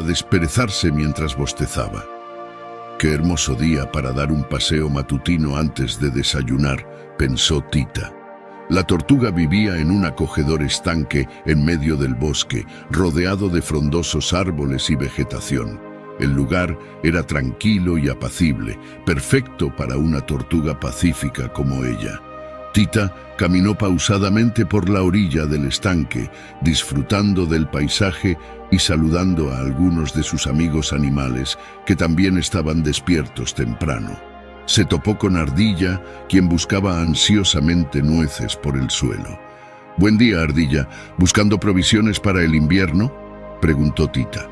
desperezarse mientras bostezaba. «Qué hermoso día para dar un paseo matutino antes de desayunar», pensó Tita. La tortuga vivía en un acogedor estanque en medio del bosque, rodeado de frondosos árboles y vegetación. El lugar era tranquilo y apacible, perfecto para una tortuga pacífica como ella. Tita caminó pausadamente por la orilla del estanque, disfrutando del paisaje y saludando a algunos de sus amigos animales que también estaban despiertos temprano. Se topó con Ardilla, quien buscaba ansiosamente nueces por el suelo. «Buen día, Ardilla. ¿Buscando provisiones para el invierno?», preguntó Tita.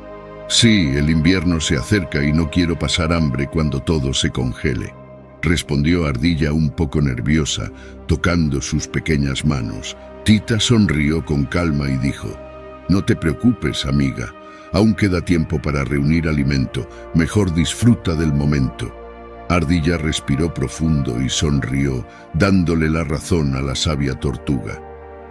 «Sí, el invierno se acerca y no quiero pasar hambre cuando todo se congele», respondió Ardilla un poco nerviosa, tocando sus pequeñas manos. Tita sonrió con calma y dijo: «No te preocupes, amiga. Aún queda tiempo para reunir alimento. Mejor disfruta del momento». Ardilla respiró profundo y sonrió, dándole la razón a la sabia tortuga.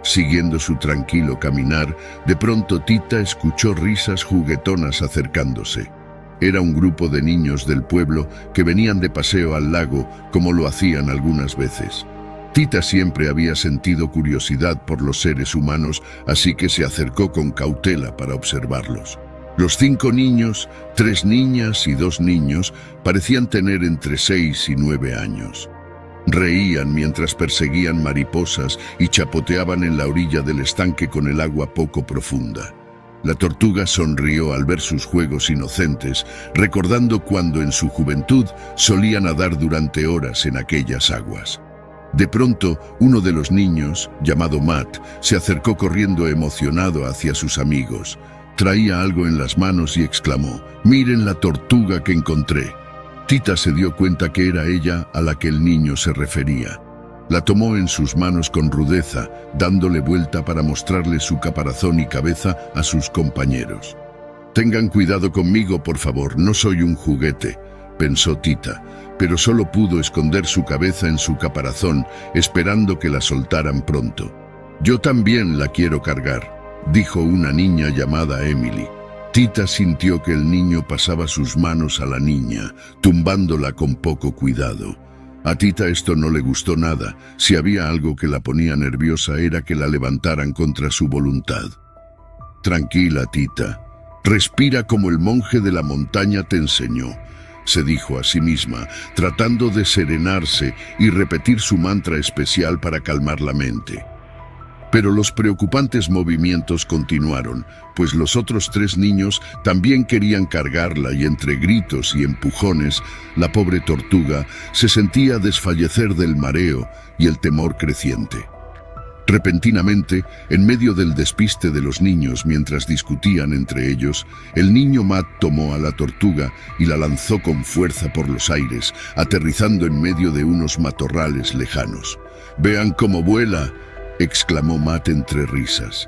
Siguiendo su tranquilo caminar, de pronto Tita escuchó risas juguetonas acercándose. Era un grupo de niños del pueblo que venían de paseo al lago, como lo hacían algunas veces. Tita siempre había sentido curiosidad por los seres humanos, así que se acercó con cautela para observarlos. Los 5 niños, 3 niñas y 2 niños, parecían tener entre 6 y 9 años. Reían mientras perseguían mariposas y chapoteaban en la orilla del estanque con el agua poco profunda. La tortuga sonrió al ver sus juegos inocentes, recordando cuando en su juventud solía nadar durante horas en aquellas aguas. De pronto, uno de los niños, llamado Matt, se acercó corriendo emocionado hacia sus amigos. Traía algo en las manos y exclamó: «¡Miren la tortuga que encontré!». Tita se dio cuenta que era ella a la que el niño se refería. La tomó en sus manos con rudeza, dándole vuelta para mostrarle su caparazón y cabeza a sus compañeros. «Tengan cuidado conmigo, por favor, no soy un juguete», pensó Tita, pero solo pudo esconder su cabeza en su caparazón, esperando que la soltaran pronto. «Yo también la quiero cargar», dijo una niña llamada Emily. Tita sintió que el niño pasaba sus manos a la niña, tumbándola con poco cuidado. A Tita esto no le gustó nada. Si había algo que la ponía nerviosa era que la levantaran contra su voluntad. «Tranquila, Tita. Respira como el monje de la montaña te enseñó», se dijo a sí misma, tratando de serenarse y repetir su mantra especial para calmar la mente. Pero los preocupantes movimientos continuaron, pues los otros 3 niños también querían cargarla y entre gritos y empujones, la pobre tortuga se sentía desfallecer del mareo y el temor creciente. Repentinamente, en medio del despiste de los niños mientras discutían entre ellos, el niño Matt tomó a la tortuga y la lanzó con fuerza por los aires, aterrizando en medio de unos matorrales lejanos. «¡Vean cómo vuela!», exclamó Matt entre risas.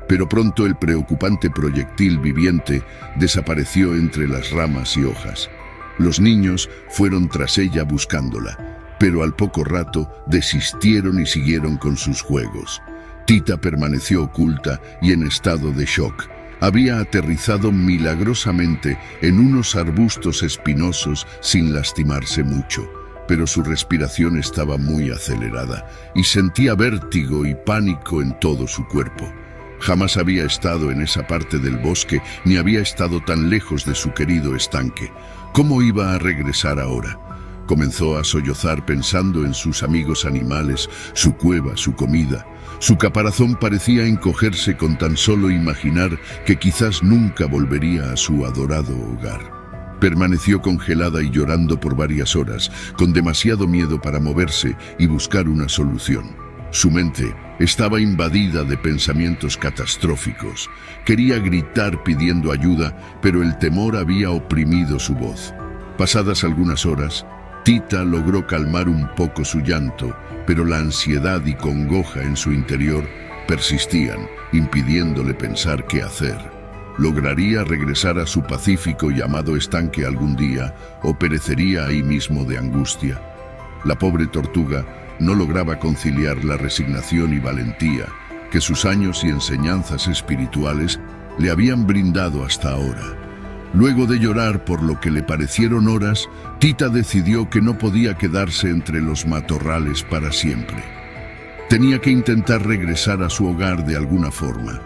Pero pronto el preocupante proyectil viviente desapareció entre las ramas y hojas. Los niños fueron tras ella buscándola, pero al poco rato desistieron y siguieron con sus juegos. Tita permaneció oculta y en estado de shock. Había aterrizado milagrosamente en unos arbustos espinosos sin lastimarse mucho, pero su respiración estaba muy acelerada y sentía vértigo y pánico en todo su cuerpo. Jamás había estado en esa parte del bosque ni había estado tan lejos de su querido estanque. ¿Cómo iba a regresar ahora? Comenzó a sollozar pensando en sus amigos animales, su cueva, su comida. Su caparazón parecía encogerse con tan solo imaginar que quizás nunca volvería a su adorado hogar. Permaneció congelada y llorando por varias horas, con demasiado miedo para moverse y buscar una solución. Su mente estaba invadida de pensamientos catastróficos. Quería gritar pidiendo ayuda, pero el temor había oprimido su voz. Pasadas algunas horas, Tita logró calmar un poco su llanto, pero la ansiedad y congoja en su interior persistían, impidiéndole pensar qué hacer. ¿Lograría regresar a su pacífico y amado estanque algún día o perecería ahí mismo de angustia? La pobre tortuga no lograba conciliar la resignación y valentía que sus años y enseñanzas espirituales le habían brindado hasta ahora. Luego de llorar por lo que le parecieron horas, Tita decidió que no podía quedarse entre los matorrales para siempre. Tenía que intentar regresar a su hogar de alguna forma.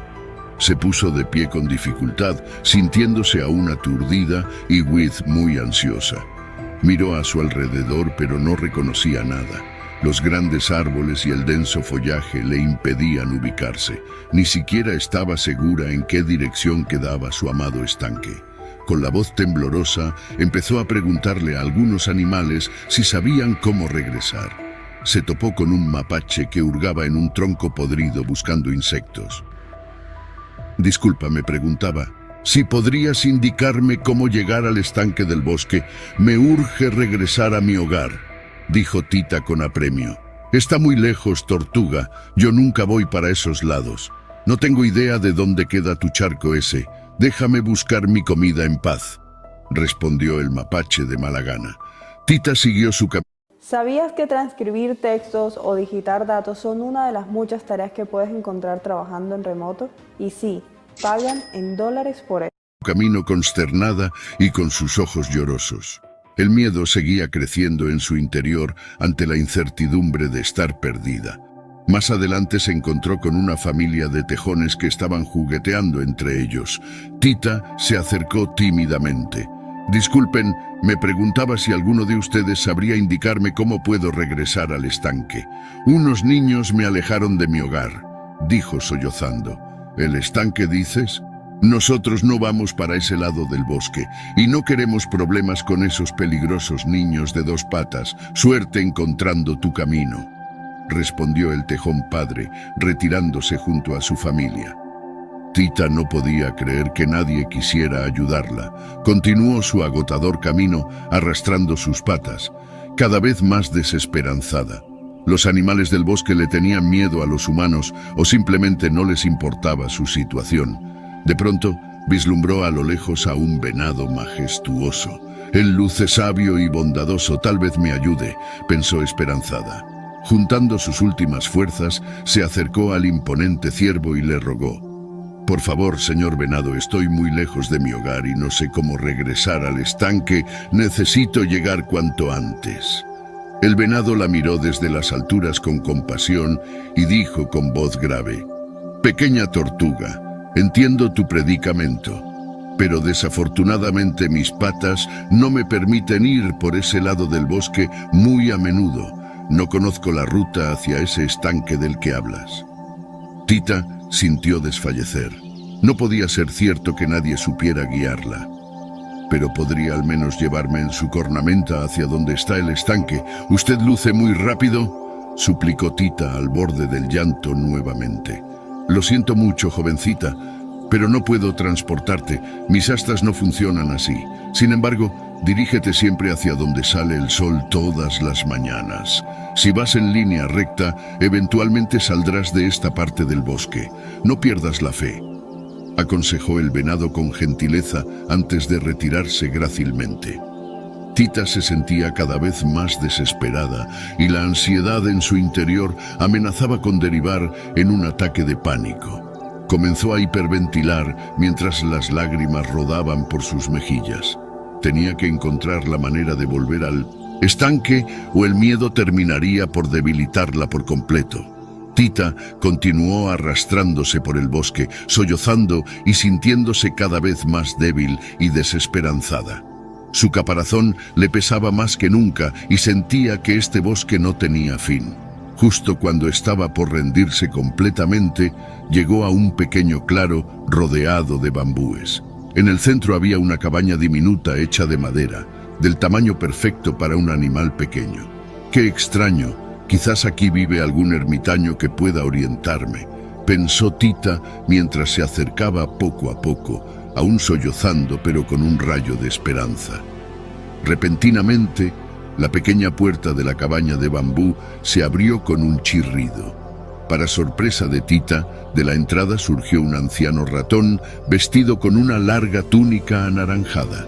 Se puso de pie con dificultad, sintiéndose aún aturdida y With muy ansiosa. Miró a su alrededor, pero no reconocía nada. Los grandes árboles y el denso follaje le impedían ubicarse. Ni siquiera estaba segura en qué dirección quedaba su amado estanque. Con la voz temblorosa, empezó a preguntarle a algunos animales si sabían cómo regresar. Se topó con un mapache que hurgaba en un tronco podrido buscando insectos. «Disculpa», me preguntaba, «si podrías indicarme cómo llegar al estanque del bosque. Me urge regresar a mi hogar», dijo Tita con apremio. «Está muy lejos, tortuga. Yo nunca voy para esos lados. No tengo idea de dónde queda tu charco ese. Déjame buscar mi comida en paz», respondió el mapache de mala gana. Tita siguió su camino. ¿Sabías que transcribir textos o digitar datos son una de las muchas tareas que puedes encontrar trabajando en remoto? Y sí, pagan en dólares por eso. Camino consternada y con sus ojos llorosos. El miedo seguía creciendo en su interior ante la incertidumbre de estar perdida. Más adelante se encontró con una familia de tejones que estaban jugueteando entre ellos. Tita se acercó tímidamente. «Disculpen, me preguntaba si alguno de ustedes sabría indicarme cómo puedo regresar al estanque. Unos niños me alejaron de mi hogar», dijo sollozando. «¿El estanque, dices? Nosotros no vamos para ese lado del bosque y no queremos problemas con esos peligrosos niños de dos patas. Suerte encontrando tu camino», respondió el tejón padre, retirándose junto a su familia. Tita no podía creer que nadie quisiera ayudarla. Continuó su agotador camino, arrastrando sus patas, cada vez más desesperanzada. Los animales del bosque le tenían miedo a los humanos o simplemente no les importaba su situación. De pronto, vislumbró a lo lejos a un venado majestuoso. «El luce sabio y bondadoso, tal vez me ayude», pensó esperanzada. Juntando sus últimas fuerzas, se acercó al imponente ciervo y le rogó: «Por favor, señor venado, estoy muy lejos de mi hogar y no sé cómo regresar al estanque. Necesito llegar cuanto antes». El venado la miró desde las alturas con compasión y dijo con voz grave: «Pequeña tortuga, entiendo tu predicamento, pero desafortunadamente mis patas no me permiten ir por ese lado del bosque muy a menudo. No conozco la ruta hacia ese estanque del que hablas». Tita sintió desfallecer. No podía ser cierto que nadie supiera guiarla. «Pero podría al menos llevarme en su cornamenta hacia donde está el estanque. Usted luce muy rápido», suplicó Tita al borde del llanto nuevamente. «Lo siento mucho, jovencita, pero no puedo transportarte. Mis astas no funcionan así. Sin embargo, dirígete siempre hacia donde sale el sol todas las mañanas. Si vas en línea recta, eventualmente saldrás de esta parte del bosque. No pierdas la fe», aconsejó el venado con gentileza antes de retirarse grácilmente. Tita se sentía cada vez más desesperada y la ansiedad en su interior amenazaba con derivar en un ataque de pánico. Comenzó a hiperventilar mientras las lágrimas rodaban por sus mejillas. Tenía que encontrar la manera de volver al estanque o el miedo terminaría por debilitarla por completo. Tita continuó arrastrándose por el bosque, sollozando y sintiéndose cada vez más débil y desesperanzada. Su caparazón le pesaba más que nunca y sentía que este bosque no tenía fin. Justo cuando estaba por rendirse completamente, llegó a un pequeño claro rodeado de bambúes. En el centro había una cabaña diminuta hecha de madera, del tamaño perfecto para un animal pequeño. «Qué extraño, quizás aquí vive algún ermitaño que pueda orientarme», pensó Tita mientras se acercaba poco a poco, aún sollozando pero con un rayo de esperanza. Repentinamente, la pequeña puerta de la cabaña de bambú se abrió con un chirrido. Para sorpresa de Tita, de la entrada surgió un anciano ratón vestido con una larga túnica anaranjada.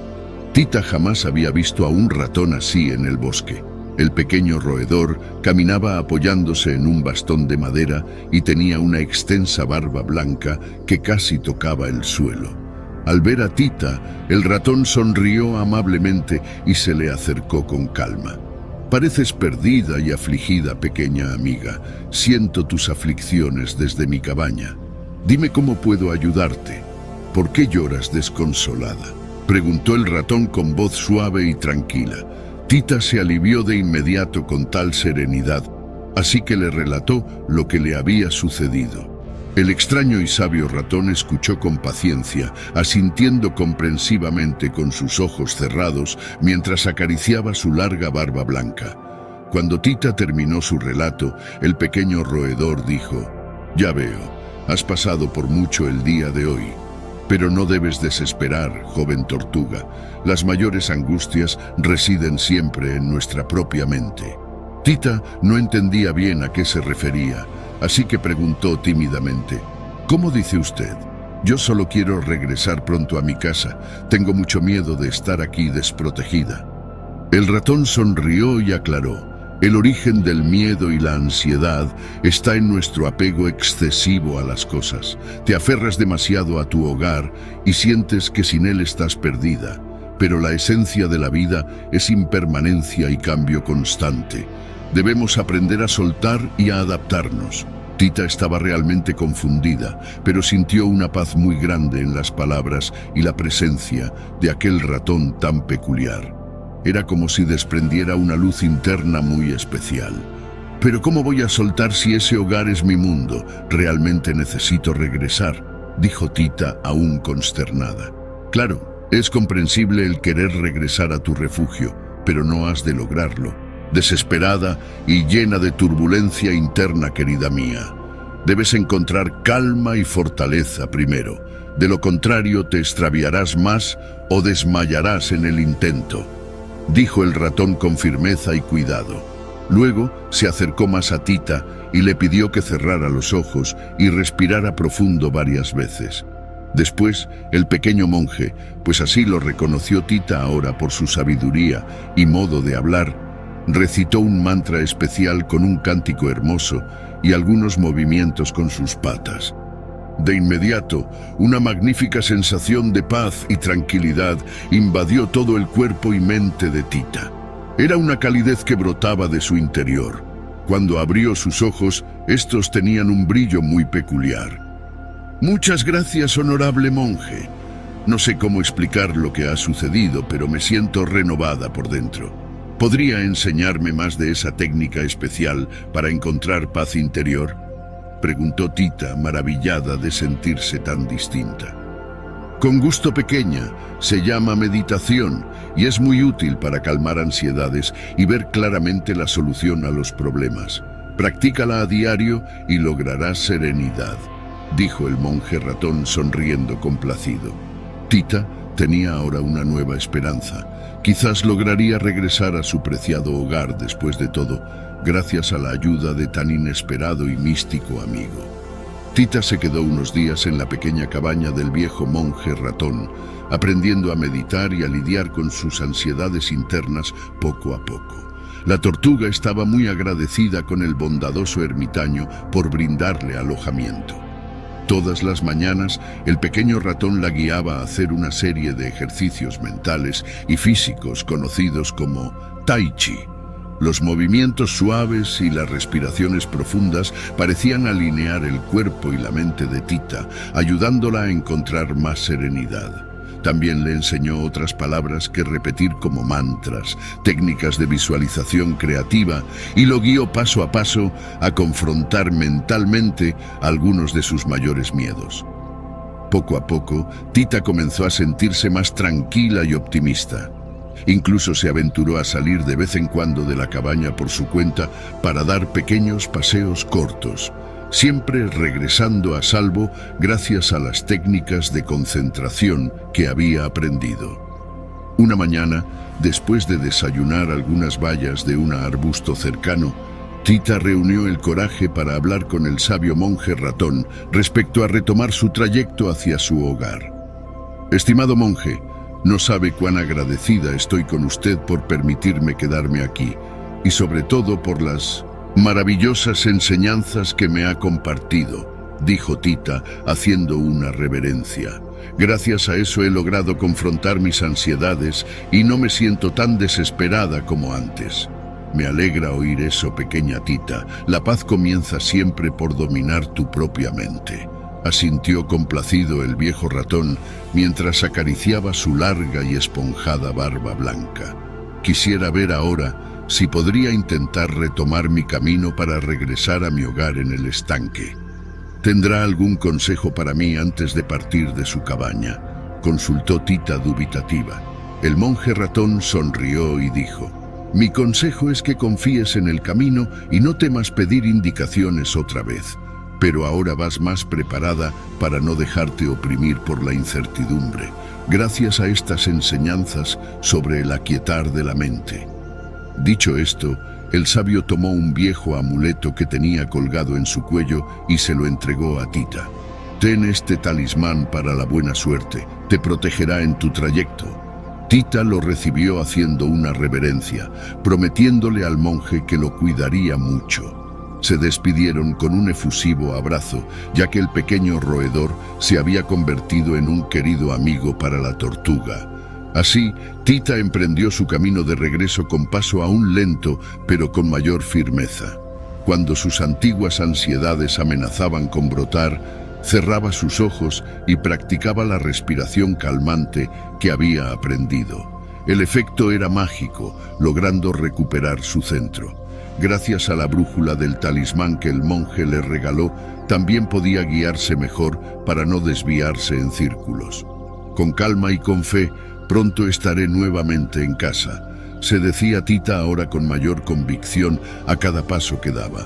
Tita jamás había visto a un ratón así en el bosque. El pequeño roedor caminaba apoyándose en un bastón de madera y tenía una extensa barba blanca que casi tocaba el suelo. Al ver a Tita, el ratón sonrió amablemente y se le acercó con calma. Pareces perdida y afligida, pequeña amiga. Siento tus aflicciones desde mi cabaña. Dime cómo puedo ayudarte. ¿Por qué lloras desconsolada?, preguntó el ratón con voz suave y tranquila. Tita se alivió de inmediato con tal serenidad, así que le relató lo que le había sucedido. El extraño y sabio ratón escuchó con paciencia, asintiendo comprensivamente con sus ojos cerrados mientras acariciaba su larga barba blanca. Cuando Tita terminó su relato, el pequeño roedor dijo: «Ya veo, has pasado por mucho el día de hoy. Pero no debes desesperar, joven tortuga. Las mayores angustias residen siempre en nuestra propia mente». Tita no entendía bien a qué se refería, así que preguntó tímidamente: «¿Cómo dice usted? Yo solo quiero regresar pronto a mi casa. Tengo mucho miedo de estar aquí desprotegida». El ratón sonrió y aclaró: «El origen del miedo y la ansiedad está en nuestro apego excesivo a las cosas. Te aferras demasiado a tu hogar y sientes que sin él estás perdida. Pero la esencia de la vida es impermanencia y cambio constante. Debemos aprender a soltar y a adaptarnos». Tita estaba realmente confundida, pero sintió una paz muy grande en las palabras y la presencia de aquel ratón tan peculiar. Era como si desprendiera una luz interna muy especial. «¿Pero cómo voy a soltar si ese hogar es mi mundo? Realmente necesito regresar», dijo Tita, aún consternada. «Claro, es comprensible el querer regresar a tu refugio, pero no has de lograrlo. Desesperada y llena de turbulencia interna, querida mía. Debes encontrar calma y fortaleza primero. De lo contrario, te extraviarás más o desmayarás en el intento», dijo el ratón con firmeza y cuidado. Luego se acercó más a Tita y le pidió que cerrara los ojos y respirara profundo varias veces. Después, el pequeño monje, pues así lo reconoció Tita ahora por su sabiduría y modo de hablar, recitó un mantra especial con un cántico hermoso y algunos movimientos con sus patas. De inmediato, una magnífica sensación de paz y tranquilidad invadió todo el cuerpo y mente de Tita. Era una calidez que brotaba de su interior. Cuando abrió sus ojos, estos tenían un brillo muy peculiar. «Muchas gracias, honorable monje. No sé cómo explicar lo que ha sucedido, pero me siento renovada por dentro. ¿Podría enseñarme más de esa técnica especial para encontrar paz interior?», preguntó Tita, maravillada de sentirse tan distinta. «Con gusto, pequeña. Se llama meditación y es muy útil para calmar ansiedades y ver claramente la solución a los problemas. Practícala a diario y lograrás serenidad», dijo el monje ratón sonriendo complacido. Tita tenía ahora una nueva esperanza. Quizás lograría regresar a su preciado hogar después de todo, gracias a la ayuda de tan inesperado y místico amigo. Tita se quedó unos días en la pequeña cabaña del viejo monje ratón, aprendiendo a meditar y a lidiar con sus ansiedades internas poco a poco. La tortuga estaba muy agradecida con el bondadoso ermitaño por brindarle alojamiento. Todas las mañanas, el pequeño ratón la guiaba a hacer una serie de ejercicios mentales y físicos conocidos como Tai Chi. Los movimientos suaves y las respiraciones profundas parecían alinear el cuerpo y la mente de Tita, ayudándola a encontrar más serenidad. También le enseñó otras palabras que repetir como mantras, técnicas de visualización creativa, y lo guió paso a paso a confrontar mentalmente algunos de sus mayores miedos. Poco a poco, Tita comenzó a sentirse más tranquila y optimista. Incluso se aventuró a salir de vez en cuando de la cabaña por su cuenta para dar pequeños paseos cortos, siempre regresando a salvo gracias a las técnicas de concentración que había aprendido. Una mañana, después de desayunar algunas bayas de un arbusto cercano, Tita reunió el coraje para hablar con el sabio monje ratón respecto a retomar su trayecto hacia su hogar. «Estimado monje, no sabe cuán agradecida estoy con usted por permitirme quedarme aquí, y sobre todo por las maravillosas enseñanzas que me ha compartido», dijo Tita, haciendo una reverencia. Gracias a eso he logrado confrontar mis ansiedades y no me siento tan desesperada como antes. Me alegra oír eso, pequeña Tita. La paz comienza siempre por dominar tu propia mente. Asintió complacido el viejo ratón mientras acariciaba su larga y esponjada barba blanca. Quisiera ver ahora si podría intentar retomar mi camino para regresar a mi hogar en el estanque. ¿Tendrá algún consejo para mí antes de partir de su cabaña?, consultó Tita dubitativa. El monje ratón sonrió y dijo: mi consejo es que confíes en el camino y no temas pedir indicaciones otra vez. Pero ahora vas más preparada para no dejarte oprimir por la incertidumbre, gracias a estas enseñanzas sobre el aquietar de la mente. Dicho esto, el sabio tomó un viejo amuleto que tenía colgado en su cuello y se lo entregó a Tita. Ten este talismán para la buena suerte, te protegerá en tu trayecto. Tita lo recibió haciendo una reverencia, prometiéndole al monje que lo cuidaría mucho. Se despidieron con un efusivo abrazo, ya que el pequeño roedor se había convertido en un querido amigo para la tortuga. Así, Tita emprendió su camino de regreso con paso aún lento, pero con mayor firmeza. Cuando sus antiguas ansiedades amenazaban con brotar, cerraba sus ojos y practicaba la respiración calmante que había aprendido. El efecto era mágico, logrando recuperar su centro. Gracias a la brújula del talismán que el monje le regaló, también podía guiarse mejor para no desviarse en círculos. Con calma y con fe, pronto estaré nuevamente en casa, se decía Tita ahora con mayor convicción a cada paso que daba.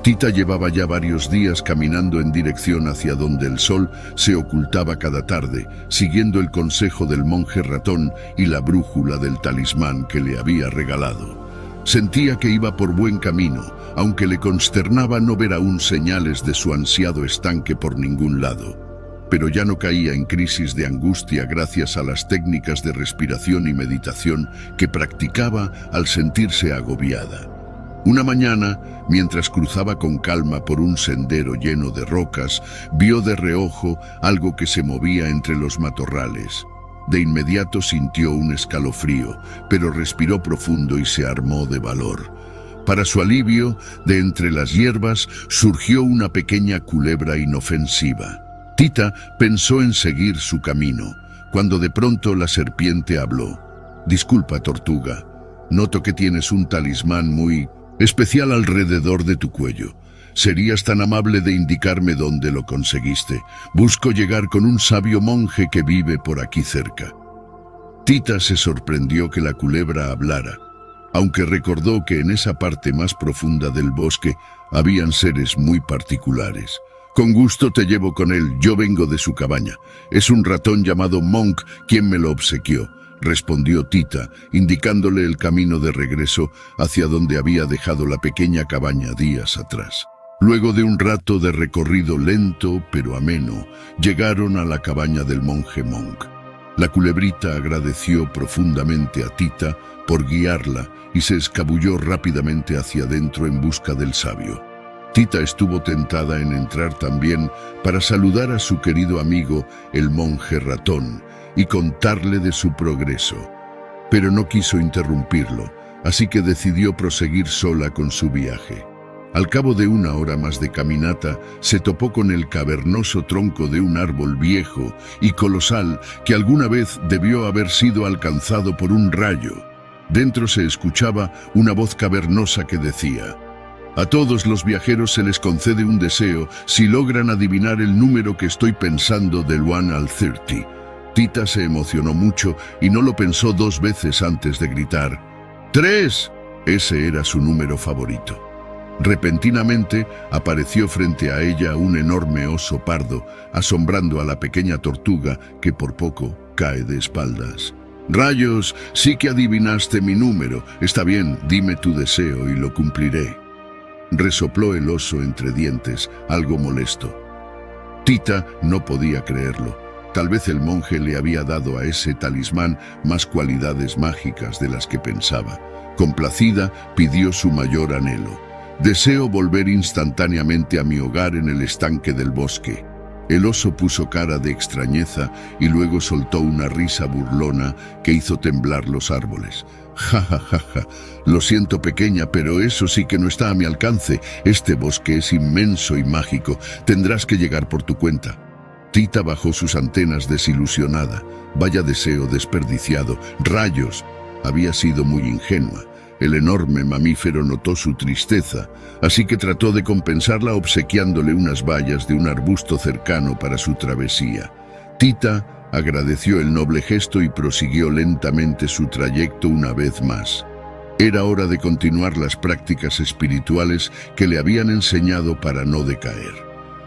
Tita llevaba ya varios días caminando en dirección hacia donde el sol se ocultaba cada tarde, siguiendo el consejo del monje ratón y la brújula del talismán que le había regalado. Sentía que iba por buen camino, aunque le consternaba no ver aún señales de su ansiado estanque por ningún lado. Pero ya no caía en crisis de angustia gracias a las técnicas de respiración y meditación que practicaba al sentirse agobiada. Una mañana, mientras cruzaba con calma por un sendero lleno de rocas, vio de reojo algo que se movía entre los matorrales. De inmediato sintió un escalofrío, pero respiró profundo y se armó de valor. Para su alivio, de entre las hierbas surgió una pequeña culebra inofensiva. Tita pensó en seguir su camino, cuando de pronto la serpiente habló. «Disculpa, tortuga, noto que tienes un talismán muy especial alrededor de tu cuello. ¿Serías tan amable de indicarme dónde lo conseguiste? Busco llegar con un sabio monje que vive por aquí cerca». Tita se sorprendió que la culebra hablara, aunque recordó que en esa parte más profunda del bosque habían seres muy particulares. «Con gusto te llevo con él, yo vengo de su cabaña. Es un ratón llamado Monk quien me lo obsequió», respondió Tita, indicándole el camino de regreso hacia donde había dejado la pequeña cabaña días atrás. Luego de un rato de recorrido lento pero ameno, llegaron a la cabaña del monje Monk. La culebrita agradeció profundamente a Tita por guiarla y se escabulló rápidamente hacia adentro en busca del sabio. Tita estuvo tentada en entrar también para saludar a su querido amigo, el monje ratón, y contarle de su progreso. Pero no quiso interrumpirlo, así que decidió proseguir sola con su viaje. Al cabo de una hora más de caminata, se topó con el cavernoso tronco de un árbol viejo y colosal que alguna vez debió haber sido alcanzado por un rayo. Dentro se escuchaba una voz cavernosa que decía: «A todos los viajeros se les concede un deseo si logran adivinar el número que estoy pensando del 1 al 30. Tita se emocionó mucho y no lo pensó dos veces antes de gritar: «¡3!». Ese era su número favorito. Repentinamente apareció frente a ella un enorme oso pardo, asombrando a la pequeña tortuga que por poco cae de espaldas. «¡Rayos! Sí que adivinaste mi número. Está bien, dime tu deseo y lo cumpliré», resopló el oso entre dientes, algo molesto. Tita no podía creerlo. Tal vez el monje le había dado a ese talismán más cualidades mágicas de las que pensaba. Complacida, pidió su mayor anhelo: «Deseo volver instantáneamente a mi hogar en el estanque del bosque». El oso puso cara de extrañeza y luego soltó una risa burlona que hizo temblar los árboles. Ja, ja, ja, ja. Lo siento, pequeña, pero eso sí que no está a mi alcance. Este bosque es inmenso y mágico. Tendrás que llegar por tu cuenta. Tita bajó sus antenas desilusionada. Vaya deseo desperdiciado. ¡Rayos! Había sido muy ingenua. El enorme mamífero notó su tristeza, así que trató de compensarla obsequiándole unas bayas de un arbusto cercano para su travesía. Tita agradeció el noble gesto y prosiguió lentamente su trayecto una vez más. Era hora de continuar las prácticas espirituales que le habían enseñado para no decaer.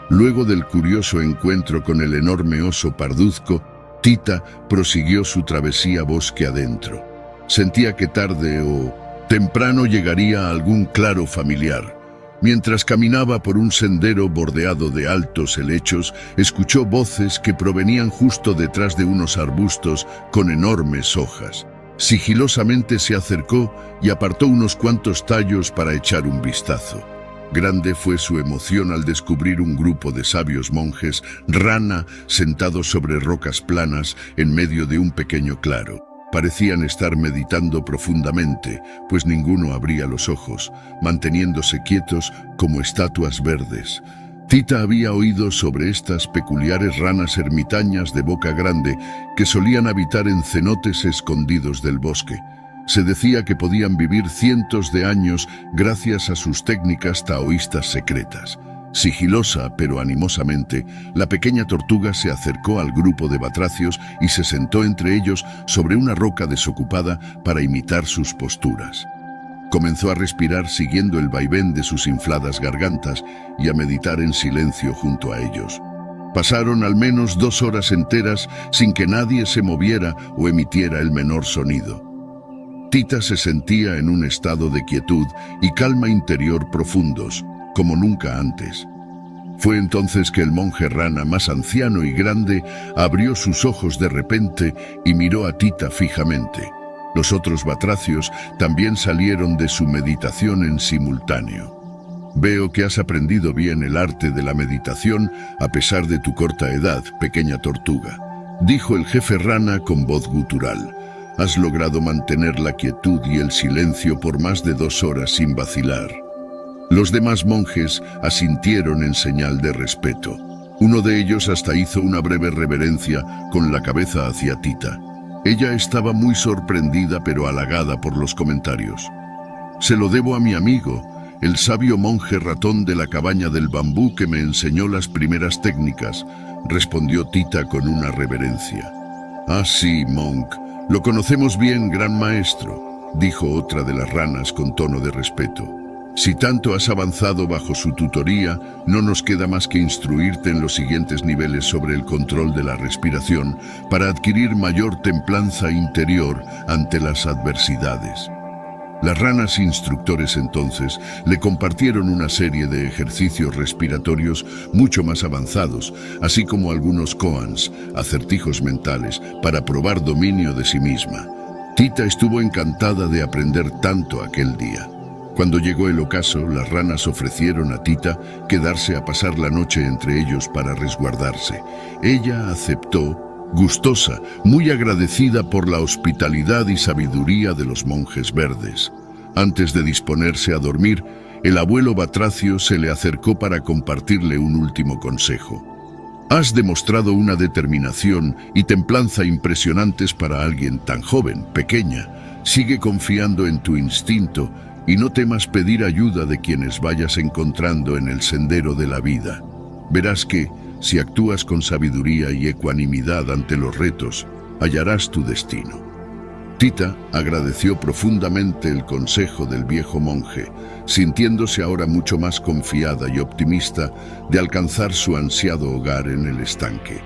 Luego del curioso encuentro con el enorme oso parduzco, Tita prosiguió su travesía bosque adentro. Sentía que tarde o temprano llegaría a algún claro familiar. Mientras caminaba por un sendero bordeado de altos helechos, escuchó voces que provenían justo detrás de unos arbustos con enormes hojas. Sigilosamente se acercó y apartó unos cuantos tallos para echar un vistazo. Grande fue su emoción al descubrir un grupo de sabios monjes rana sentados sobre rocas planas en medio de un pequeño claro. Parecían estar meditando profundamente, pues ninguno abría los ojos, manteniéndose quietos como estatuas verdes. Tita había oído sobre estas peculiares ranas ermitañas de boca grande que solían habitar en cenotes escondidos del bosque. Se decía que podían vivir cientos de años gracias a sus técnicas taoístas secretas. Sigilosa pero animosamente, la pequeña tortuga se acercó al grupo de batracios y se sentó entre ellos sobre una roca desocupada para imitar sus posturas. Comenzó a respirar siguiendo el vaivén de sus infladas gargantas y a meditar en silencio junto a ellos. Pasaron al menos 2 horas enteras sin que nadie se moviera o emitiera el menor sonido. Tita se sentía en un estado de quietud y calma interior profundos, como nunca antes. Fue entonces que el monje rana más anciano y grande abrió sus ojos de repente y miró a Tita fijamente. Los otros batracios también salieron de su meditación en simultáneo. Veo que has aprendido bien el arte de la meditación a pesar de tu corta edad, pequeña tortuga, dijo el jefe rana con voz gutural. Has logrado mantener la quietud y el silencio por más de 2 horas sin vacilar. Los demás monjes asintieron en señal de respeto. Uno de ellos hasta hizo una breve reverencia con la cabeza hacia Tita. Ella estaba muy sorprendida pero halagada por los comentarios. Se lo debo a mi amigo, el sabio monje ratón de la cabaña del bambú que me enseñó las primeras técnicas, respondió Tita con una reverencia. Ah, sí, Monk, lo conocemos bien, gran maestro, dijo otra de las ranas con tono de respeto. Si tanto has avanzado bajo su tutoría, no nos queda más que instruirte en los siguientes niveles sobre el control de la respiración para adquirir mayor templanza interior ante las adversidades. Las ranas instructores entonces le compartieron una serie de ejercicios respiratorios mucho más avanzados, así como algunos koans, acertijos mentales, para probar dominio de sí misma. Tita estuvo encantada de aprender tanto aquel día. Cuando llegó el ocaso, las ranas ofrecieron a Tita quedarse a pasar la noche entre ellos para resguardarse. Ella aceptó, gustosa, muy agradecida por la hospitalidad y sabiduría de los monjes verdes. Antes de disponerse a dormir, el abuelo batracio se le acercó para compartirle un último consejo. Has demostrado una determinación y templanza impresionantes para alguien tan joven, pequeña. Sigue confiando en tu instinto y no temas pedir ayuda de quienes vayas encontrando en el sendero de la vida. Verás que, si actúas con sabiduría y ecuanimidad ante los retos, hallarás tu destino. Tita agradeció profundamente el consejo del viejo monje, sintiéndose ahora mucho más confiada y optimista de alcanzar su ansiado hogar en el estanque.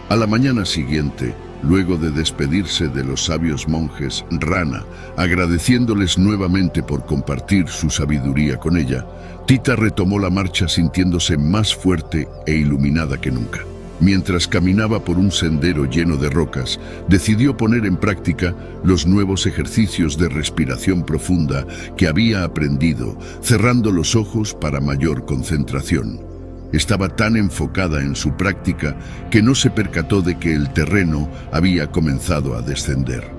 A la mañana siguiente, luego de despedirse de los sabios monjes rana, agradeciéndoles nuevamente por compartir su sabiduría con ella, Tita retomó la marcha sintiéndose más fuerte e iluminada que nunca. Mientras caminaba por un sendero lleno de rocas, decidió poner en práctica los nuevos ejercicios de respiración profunda que había aprendido, cerrando los ojos para mayor concentración. Estaba tan enfocada en su práctica que no se percató de que el terreno había comenzado a descender.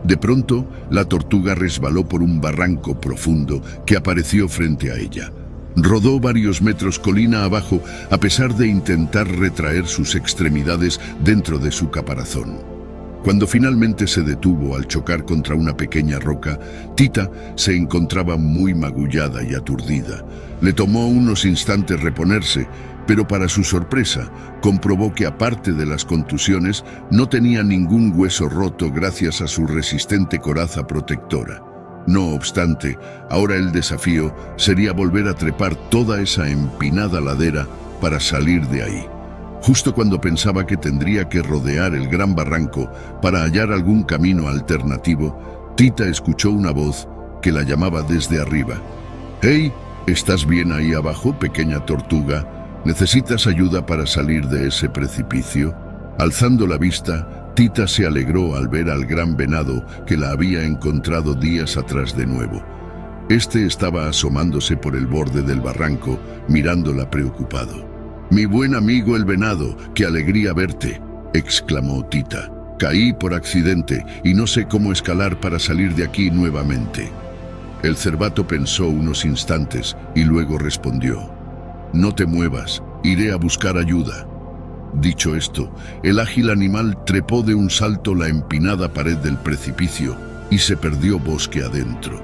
De pronto, la tortuga resbaló por un barranco profundo que apareció frente a ella. Rodó varios metros colina abajo a pesar de intentar retraer sus extremidades dentro de su caparazón. Cuando finalmente se detuvo al chocar contra una pequeña roca, Tita se encontraba muy magullada y aturdida. Le tomó unos instantes reponerse, pero para su sorpresa, comprobó que aparte de las contusiones, no tenía ningún hueso roto gracias a su resistente coraza protectora. No obstante, ahora el desafío sería volver a trepar toda esa empinada ladera para salir de ahí. Justo cuando pensaba que tendría que rodear el gran barranco para hallar algún camino alternativo, Tita escuchó una voz que la llamaba desde arriba. «Hey, ¿estás bien ahí abajo, pequeña tortuga? ¿Necesitas ayuda para salir de ese precipicio?» Alzando la vista, Tita se alegró al ver al gran venado que la había encontrado días atrás de nuevo. Este estaba asomándose por el borde del barranco, mirándola preocupado. «Mi buen amigo el venado, qué alegría verte», exclamó Tita. «Caí por accidente y no sé cómo escalar para salir de aquí nuevamente». El cervato pensó unos instantes y luego respondió: «No te muevas, iré a buscar ayuda». Dicho esto, el ágil animal trepó de un salto la empinada pared del precipicio y se perdió bosque adentro.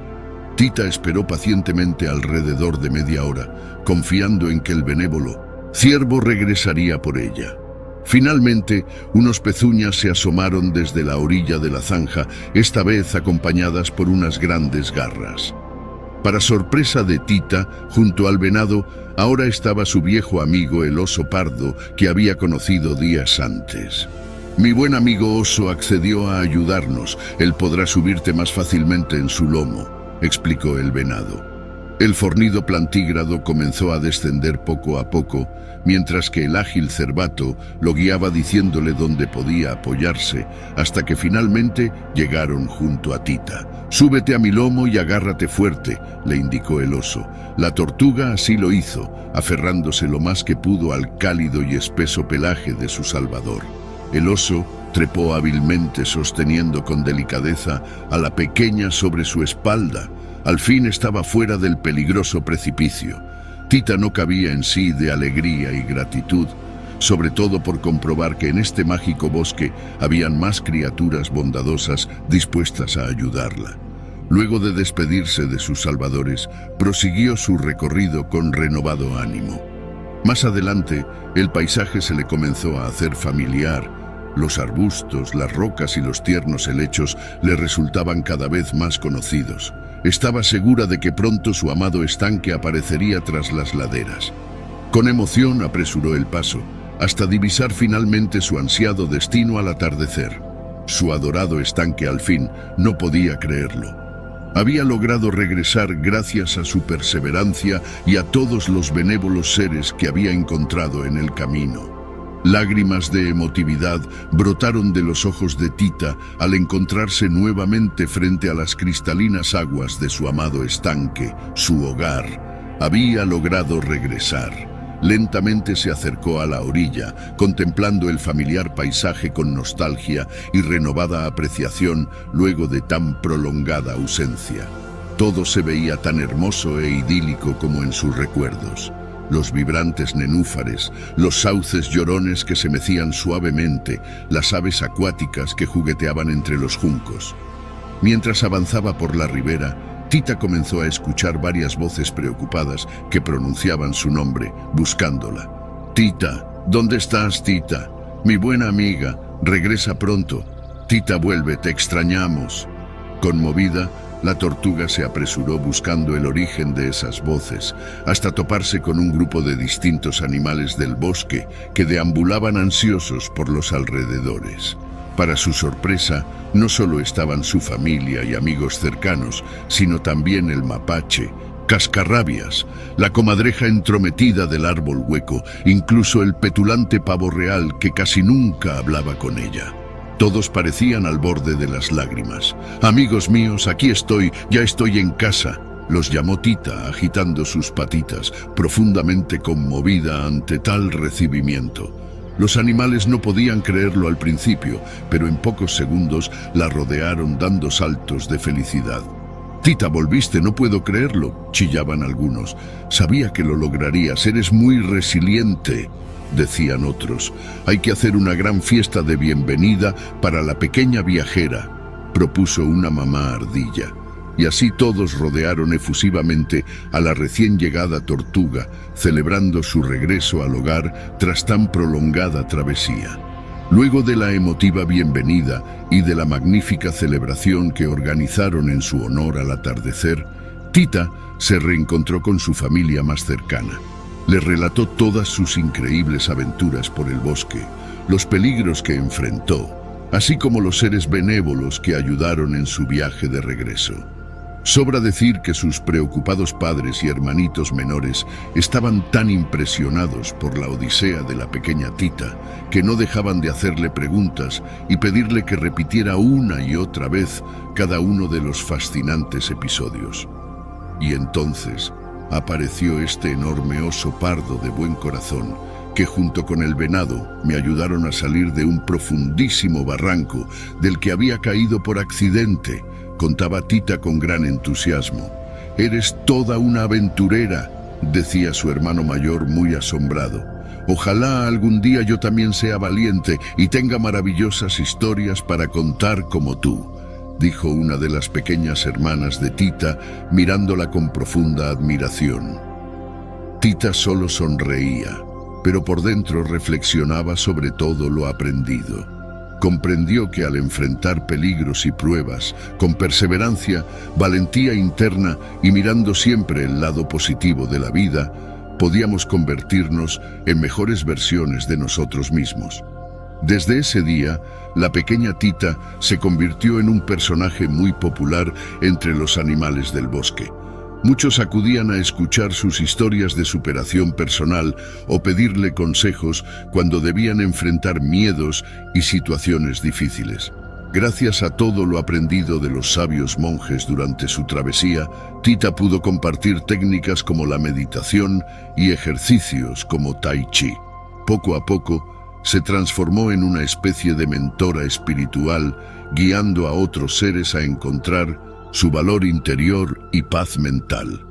Tita esperó pacientemente alrededor de media hora, confiando en que el benévolo ciervo regresaría por ella. Finalmente, unos pezuñas se asomaron desde la orilla de la zanja, esta vez acompañadas por unas grandes garras. Para sorpresa de Tita, junto al venado, ahora estaba su viejo amigo el oso pardo que había conocido días antes. «Mi buen amigo oso accedió a ayudarnos. Él podrá subirte más fácilmente en su lomo», explicó el venado. El fornido plantígrado comenzó a descender poco a poco, mientras que el ágil cervato lo guiaba diciéndole dónde podía apoyarse, hasta que finalmente llegaron junto a Tita. «Súbete a mi lomo y agárrate fuerte», le indicó el oso. La tortuga así lo hizo, aferrándose lo más que pudo al cálido y espeso pelaje de su salvador. El oso trepó hábilmente, sosteniendo con delicadeza a la pequeña sobre su espalda. Al fin estaba fuera del peligroso precipicio. Tita no cabía en sí de alegría y gratitud, sobre todo por comprobar que en este mágico bosque habían más criaturas bondadosas dispuestas a ayudarla. Luego de despedirse de sus salvadores, prosiguió su recorrido con renovado ánimo. Más adelante, el paisaje se le comenzó a hacer familiar. Los arbustos, las rocas y los tiernos helechos le resultaban cada vez más conocidos. Estaba segura de que pronto su amado estanque aparecería tras las laderas. Con emoción apresuró el paso, hasta divisar finalmente su ansiado destino al atardecer. Su adorado estanque al fin no podía creerlo. Había logrado regresar gracias a su perseverancia y a todos los benévolos seres que había encontrado en el camino. Lágrimas de emotividad brotaron de los ojos de Tita al encontrarse nuevamente frente a las cristalinas aguas de su amado estanque, su hogar. Había logrado regresar. Lentamente se acercó a la orilla, contemplando el familiar paisaje con nostalgia y renovada apreciación luego de tan prolongada ausencia. Todo se veía tan hermoso e idílico como en sus recuerdos. Los vibrantes nenúfares, los sauces llorones que se mecían suavemente, las aves acuáticas que jugueteaban entre los juncos. Mientras avanzaba por la ribera, Tita comenzó a escuchar varias voces preocupadas que pronunciaban su nombre, buscándola. «Tita, ¿dónde estás, Tita? Mi buena amiga, regresa pronto. Tita, vuelve, te extrañamos». Conmovida, la tortuga se apresuró buscando el origen de esas voces, hasta toparse con un grupo de distintos animales del bosque que deambulaban ansiosos por los alrededores. Para su sorpresa, no solo estaban su familia y amigos cercanos, sino también el mapache, Cascarrabias, la comadreja entrometida del árbol hueco, incluso el petulante pavo real que casi nunca hablaba con ella. Todos parecían al borde de las lágrimas. «Amigos míos, aquí estoy, ya estoy en casa», Los llamó Tita, agitando sus patitas, profundamente conmovida ante tal recibimiento. Los animales no podían creerlo al principio, pero en pocos segundos la rodearon dando saltos de felicidad. «Tita, volviste, no puedo creerlo», chillaban algunos. «Sabía que lo lograrías, eres muy resiliente», decían otros. «Hay que hacer una gran fiesta de bienvenida para la pequeña viajera», propuso una mamá ardilla. Y así todos rodearon efusivamente a la recién llegada tortuga, celebrando su regreso al hogar tras tan prolongada travesía. Luego de la emotiva bienvenida y de la magnífica celebración que organizaron en su honor al atardecer, Tita se reencontró con su familia más cercana. Les relató todas sus increíbles aventuras por el bosque, los peligros que enfrentó, así como los seres benévolos que ayudaron en su viaje de regreso. Sobra decir que sus preocupados padres y hermanitos menores estaban tan impresionados por la odisea de la pequeña Tita que no dejaban de hacerle preguntas y pedirle que repitiera una y otra vez cada uno de los fascinantes episodios. Y entonces apareció este enorme oso pardo de buen corazón que junto con el venado me ayudaron a salir de un profundísimo barranco del que había caído por accidente, contaba Tita con gran entusiasmo. «Eres toda una aventurera», decía su hermano mayor muy asombrado. «Ojalá algún día yo también sea valiente y tenga maravillosas historias para contar como tú», dijo una de las pequeñas hermanas de Tita, mirándola con profunda admiración. Tita solo sonreía, pero por dentro reflexionaba sobre todo lo aprendido. Comprendió que al enfrentar peligros y pruebas, con perseverancia, valentía interna y mirando siempre el lado positivo de la vida, podíamos convertirnos en mejores versiones de nosotros mismos. Desde ese día, la pequeña Tita se convirtió en un personaje muy popular entre los animales del bosque. Muchos acudían a escuchar sus historias de superación personal o pedirle consejos cuando debían enfrentar miedos y situaciones difíciles. Gracias a todo lo aprendido de los sabios monjes durante su travesía, Tita pudo compartir técnicas como la meditación y ejercicios como Tai Chi. Poco a poco, se transformó en una especie de mentora espiritual, guiando a otros seres a encontrar su valor interior y paz mental.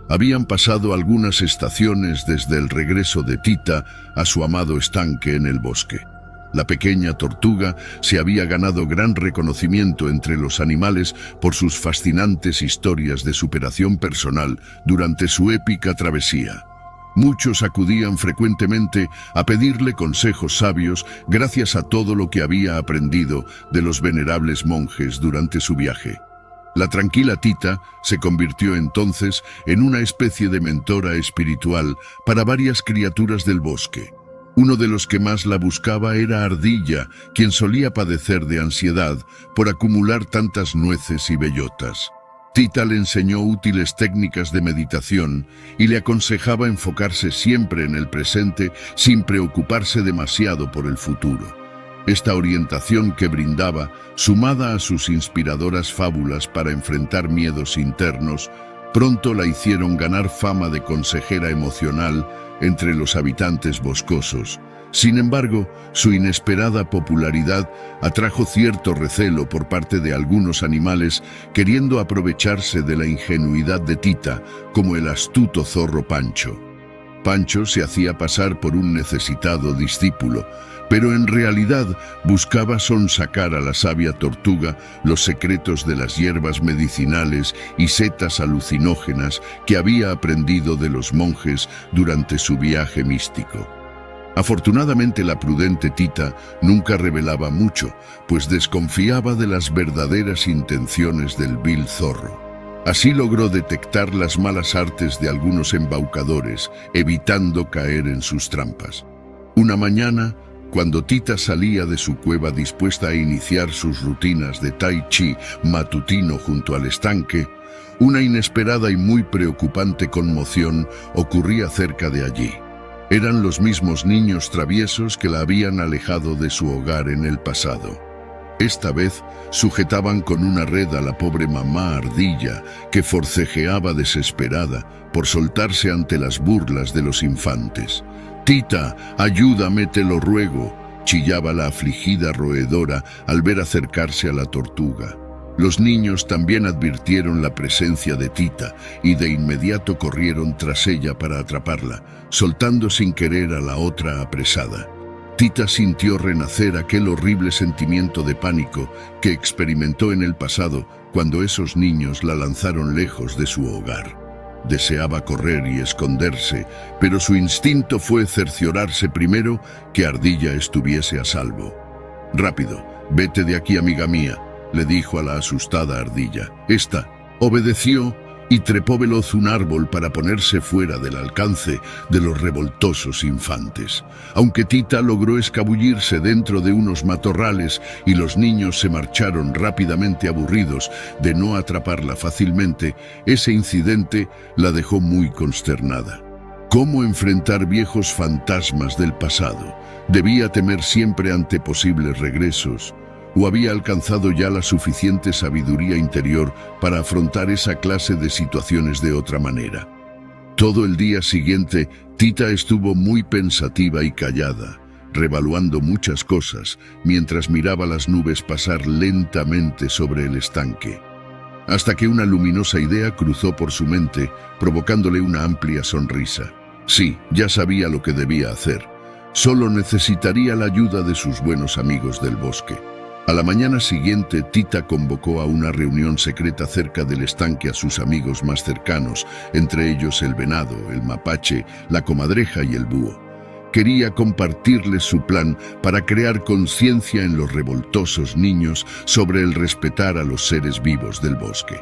Habían pasado algunas estaciones desde el regreso de Tita a su amado estanque en el bosque. La pequeña tortuga se había ganado gran reconocimiento entre los animales por sus fascinantes historias de superación personal durante su épica travesía. Muchos acudían frecuentemente a pedirle consejos sabios gracias a todo lo que había aprendido de los venerables monjes durante su viaje. La tranquila Tita se convirtió entonces en una especie de mentora espiritual para varias criaturas del bosque. Uno de los que más la buscaba era Ardilla, quien solía padecer de ansiedad por acumular tantas nueces y bellotas. Tita le enseñó útiles técnicas de meditación y le aconsejaba enfocarse siempre en el presente sin preocuparse demasiado por el futuro. Esta orientación que brindaba, sumada a sus inspiradoras fábulas para enfrentar miedos internos, pronto la hicieron ganar fama de consejera emocional entre los habitantes boscosos. Sin embargo, su inesperada popularidad atrajo cierto recelo por parte de algunos animales queriendo aprovecharse de la ingenuidad de Tita, como el astuto zorro Pancho. Pancho se hacía pasar por un necesitado discípulo, pero en realidad buscaba sonsacar a la sabia tortuga los secretos de las hierbas medicinales y setas alucinógenas que había aprendido de los monjes durante su viaje místico. Afortunadamente la prudente Tita nunca revelaba mucho, pues desconfiaba de las verdaderas intenciones del vil zorro. Así logró detectar las malas artes de algunos embaucadores, evitando caer en sus trampas. Una mañana, cuando Tita salía de su cueva dispuesta a iniciar sus rutinas de Tai Chi matutino junto al estanque, una inesperada y muy preocupante conmoción ocurría cerca de allí. Eran los mismos niños traviesos que la habían alejado de su hogar en el pasado. Esta vez sujetaban con una red a la pobre mamá ardilla, que forcejeaba desesperada por soltarse ante las burlas de los infantes. «Tita, ayúdame, te lo ruego», chillaba la afligida roedora al ver acercarse a la tortuga. Los niños también advirtieron la presencia de Tita y de inmediato corrieron tras ella para atraparla, soltando sin querer a la otra apresada. Tita sintió renacer aquel horrible sentimiento de pánico que experimentó en el pasado cuando esos niños la lanzaron lejos de su hogar. Deseaba correr y esconderse, pero su instinto fue cerciorarse primero que Ardilla estuviese a salvo. «Rápido, vete de aquí, amiga mía», le dijo a la asustada Ardilla. Esta obedeció y trepó veloz un árbol para ponerse fuera del alcance de los revoltosos infantes. Aunque Tita logró escabullirse dentro de unos matorrales y los niños se marcharon rápidamente aburridos de no atraparla fácilmente, ese incidente la dejó muy consternada. ¿Cómo enfrentar viejos fantasmas del pasado? ¿Debía temer siempre ante posibles regresos? ¿O había alcanzado ya la suficiente sabiduría interior para afrontar esa clase de situaciones de otra manera? Todo el día siguiente, Tita estuvo muy pensativa y callada, revaluando muchas cosas, mientras miraba las nubes pasar lentamente sobre el estanque. Hasta que una luminosa idea cruzó por su mente, provocándole una amplia sonrisa. Sí, ya sabía lo que debía hacer. Solo necesitaría la ayuda de sus buenos amigos del bosque. A la mañana siguiente, Tita convocó a una reunión secreta cerca del estanque a sus amigos más cercanos, entre ellos el venado, el mapache, la comadreja y el búho. Quería compartirles su plan para crear conciencia en los revoltosos niños sobre el respetar a los seres vivos del bosque.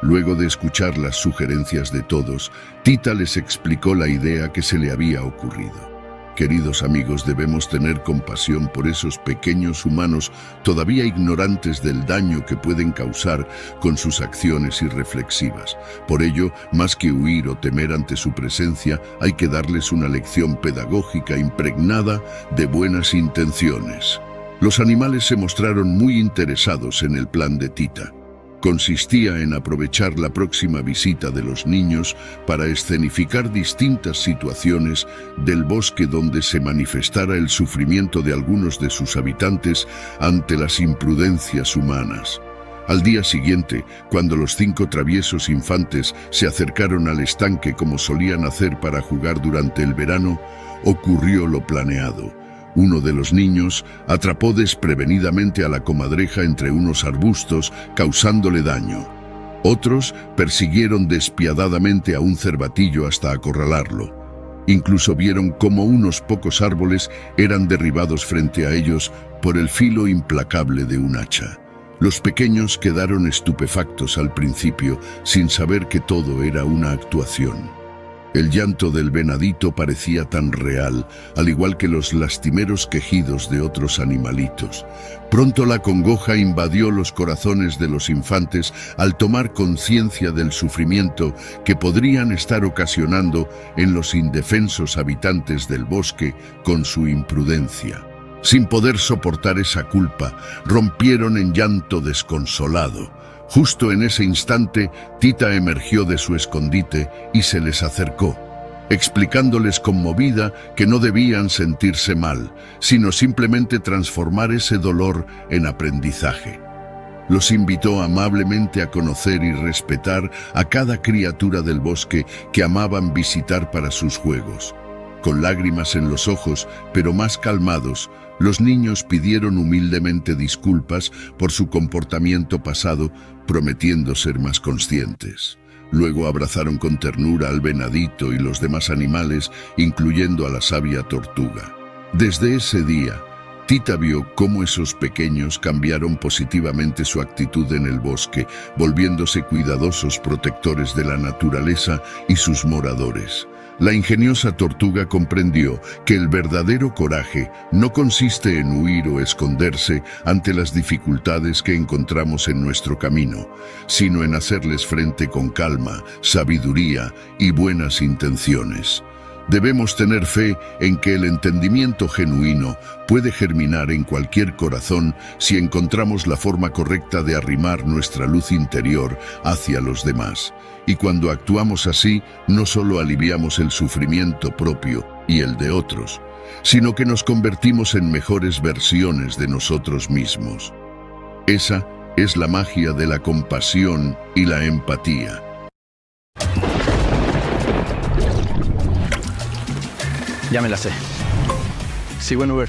Luego de escuchar las sugerencias de todos, Tita les explicó la idea que se le había ocurrido. Queridos amigos, debemos tener compasión por esos pequeños humanos todavía ignorantes del daño que pueden causar con sus acciones irreflexivas. Por ello, más que huir o temer ante su presencia, hay que darles una lección pedagógica impregnada de buenas intenciones. Los animales se mostraron muy interesados en el plan de Tita. Consistía en aprovechar la próxima visita de los niños para escenificar distintas situaciones del bosque donde se manifestara el sufrimiento de algunos de sus habitantes ante las imprudencias humanas. Al día siguiente, cuando los 5 traviesos infantes se acercaron al estanque como solían hacer para jugar durante el verano, ocurrió lo planeado. Uno de los niños atrapó desprevenidamente a la comadreja entre unos arbustos, causándole daño. Otros persiguieron despiadadamente a un cervatillo hasta acorralarlo. Incluso vieron cómo unos pocos árboles eran derribados frente a ellos por el filo implacable de un hacha. Los pequeños quedaron estupefactos al principio, sin saber que todo era una actuación. El llanto del venadito parecía tan real, al igual que los lastimeros quejidos de otros animalitos. Pronto la congoja invadió los corazones de los infantes al tomar conciencia del sufrimiento que podrían estar ocasionando en los indefensos habitantes del bosque con su imprudencia. Sin poder soportar esa culpa, rompieron en llanto desconsolado. Justo en ese instante, Tita emergió de su escondite y se les acercó, explicándoles conmovida que no debían sentirse mal, sino simplemente transformar ese dolor en aprendizaje. Los invitó amablemente a conocer y respetar a cada criatura del bosque que amaban visitar para sus juegos. Con lágrimas en los ojos, pero más calmados, los niños pidieron humildemente disculpas por su comportamiento pasado, prometiendo ser más conscientes. Luego abrazaron con ternura al venadito y los demás animales, incluyendo a la sabia tortuga. Desde ese día, Tita vio cómo esos pequeños cambiaron positivamente su actitud en el bosque, volviéndose cuidadosos protectores de la naturaleza y sus moradores. La ingeniosa tortuga comprendió que el verdadero coraje no consiste en huir o esconderse ante las dificultades que encontramos en nuestro camino, sino en hacerles frente con calma, sabiduría y buenas intenciones. Debemos tener fe en que el entendimiento genuino puede germinar en cualquier corazón si encontramos la forma correcta de arrimar nuestra luz interior hacia los demás. Y cuando actuamos así, no solo aliviamos el sufrimiento propio y el de otros, sino que nos convertimos en mejores versiones de nosotros mismos. Esa es la magia de la compasión y la empatía. Ya me la sé. Sigo en Uber.